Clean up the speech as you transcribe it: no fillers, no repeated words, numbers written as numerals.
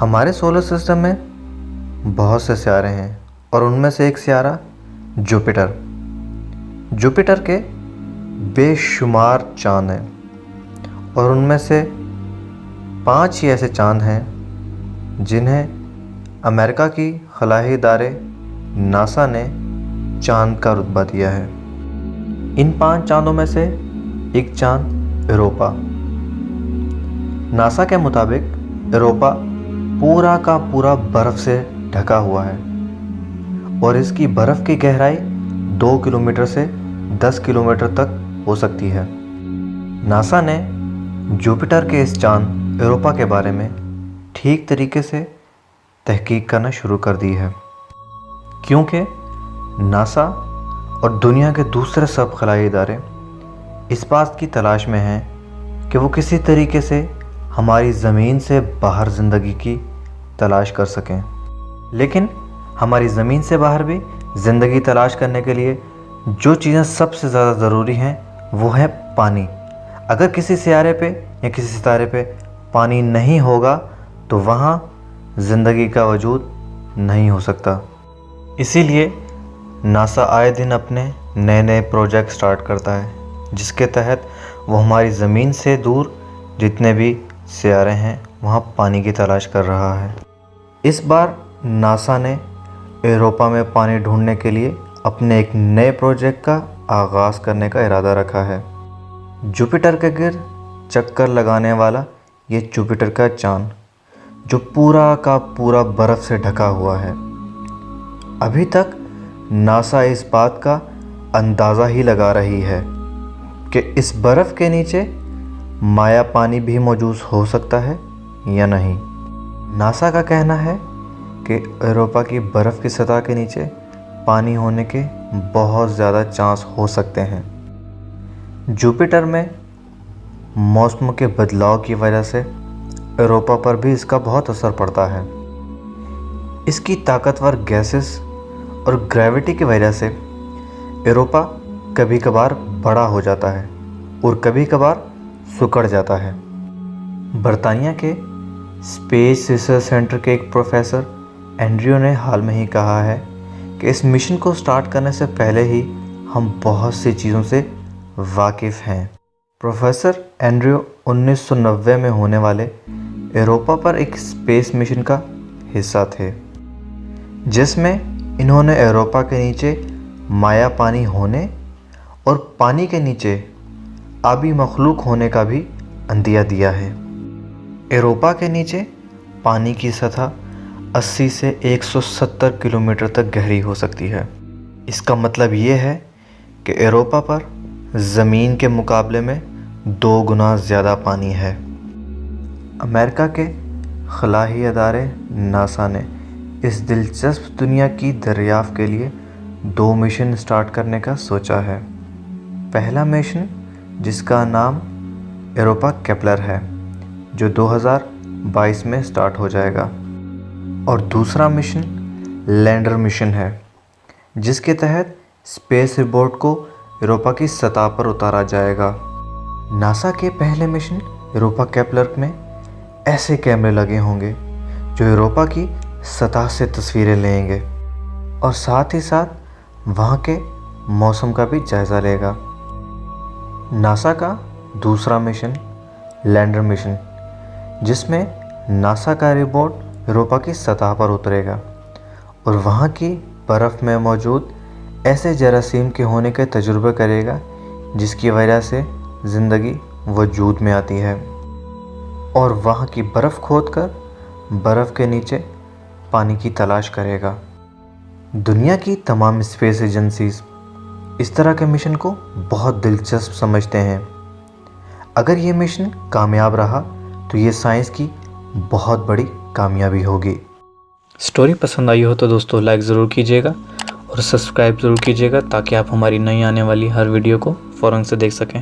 हमारे solar system में बहुत से सितारे हैं और उनमें से एक सितारा जुपिटर। जुपिटर के बेशुमार चांद हैं और उनमें से 5 ही ऐसे चांद हैं जिन्हें अमेरिका की खलाई इदारे नासा ने चांद का रुतबा दिया है। इन 5 चांदों में से एक चांद यूरोपा। नासा के मुताबिक यूरोपा पूरा का पूरा बर्फ़ से ढका हुआ है और इसकी बर्फ़ की गहराई 2 किलोमीटर से 10 किलोमीटर तक हो सकती है। नासा ने जुपिटर के इस चांद यूरोपा के बारे में ठीक तरीके से तहकीक करना शुरू कर दी है, क्योंकि नासा और दुनिया के दूसरे सब खलाई इदारे इस बात की तलाश में हैं कि वो किसी तरीके से हमारी ज़मीन से बाहर ज़िंदगी की तलाश कर सकें। लेकिन हमारी ज़मीन से बाहर भी ज़िंदगी तलाश करने के लिए जो चीज़ें सबसे ज़्यादा ज़रूरी हैं वो है पानी। अगर किसी सितारे पे या किसी सितारे पे पानी नहीं होगा तो वहाँ ज़िंदगी का वजूद नहीं हो सकता। इसीलिए नासा आए दिन अपने नए नए प्रोजेक्ट स्टार्ट करता है, जिसके तहत वो हमारी ज़मीन से दूर जितने भी सितारे हैं वहाँ पानी की तलाश कर रहा है। इस बार नासा ने यूरोपा में पानी ढूंढने के लिए अपने एक नए प्रोजेक्ट का आगाज़ करने का इरादा रखा है। जुपिटर के गिर्द चक्कर लगाने वाला ये जुपिटर का चांद जो पूरा का पूरा बर्फ़ से ढका हुआ है। अभी तक नासा इस बात का अंदाज़ा ही लगा रही है कि इस बर्फ़ के नीचे माया पानी भी मौजूद हो सकता है या नहीं। नासा का कहना है कि यूरोपा की बर्फ़ की सतह के नीचे पानी होने के बहुत ज़्यादा चांस हो सकते हैं। जुपिटर में मौसम के बदलाव की वजह से यूरोपा पर भी इसका बहुत असर पड़ता है। इसकी ताकतवर गैसेस और ग्रेविटी की वजह से यूरोपा कभी कभार बड़ा हो जाता है और कभी कभार सिकुड़ जाता है। बरतानिया के स्पेस रिसर्च सेंटर के एक प्रोफेसर एंड्रयू ने हाल में ही कहा है कि इस मिशन को स्टार्ट करने से पहले ही हम बहुत सी चीज़ों से वाकिफ़ हैं। प्रोफेसर एंड्रयू 1990 में होने वाले यूरोपा पर एक स्पेस मिशन का हिस्सा थे, जिसमें इन्होंने यूरोपा के नीचे माया पानी होने और पानी के नीचे आबी मखलूक होने का भी अंदिया दिया है। यूरोपा के नीचे पानी की सतह 80 से 170 किलोमीटर तक गहरी हो सकती है। इसका मतलब ये है कि यूरोपा पर ज़मीन के मुकाबले में 2 गुना ज़्यादा पानी है। अमेरिका के खलाई अदारे नासा ने इस दिलचस्प दुनिया की दरियाफ़त के लिए 2 मिशन स्टार्ट करने का सोचा है। पहला मिशन, जिसका नाम यूरोपा केपलर है, जो 2022 में स्टार्ट हो जाएगा, और दूसरा मिशन लैंडर मिशन है, जिसके तहत स्पेस रोबोट को यूरोपा की सतह पर उतारा जाएगा। नासा के पहले मिशन यूरोपा केपलर में ऐसे कैमरे लगे होंगे जो यूरोपा की सतह से तस्वीरें लेंगे और साथ ही साथ वहाँ के मौसम का भी जायज़ा लेगा। नासा का दूसरा मिशन लैंडर मिशन, जिसमें नासा का रोबोट यूरोपा की सतह पर उतरेगा और वहाँ की बर्फ़ में मौजूद ऐसे जरासीम के होने के तजुर्बे करेगा जिसकी वजह से ज़िंदगी वजूद में आती है, और वहाँ की बर्फ़ खोदकर बर्फ़ के नीचे पानी की तलाश करेगा। दुनिया की तमाम स्पेस एजेंसीज़ इस तरह के मिशन को बहुत दिलचस्प समझते हैं। अगर ये मिशन कामयाब रहा तो ये साइंस की बहुत बड़ी कामयाबी होगी। स्टोरी पसंद आई हो तो दोस्तों लाइक ज़रूर कीजिएगा और सब्सक्राइब ज़रूर कीजिएगा ताकि आप हमारी नई आने वाली हर वीडियो को फ़ौरन से देख सकें।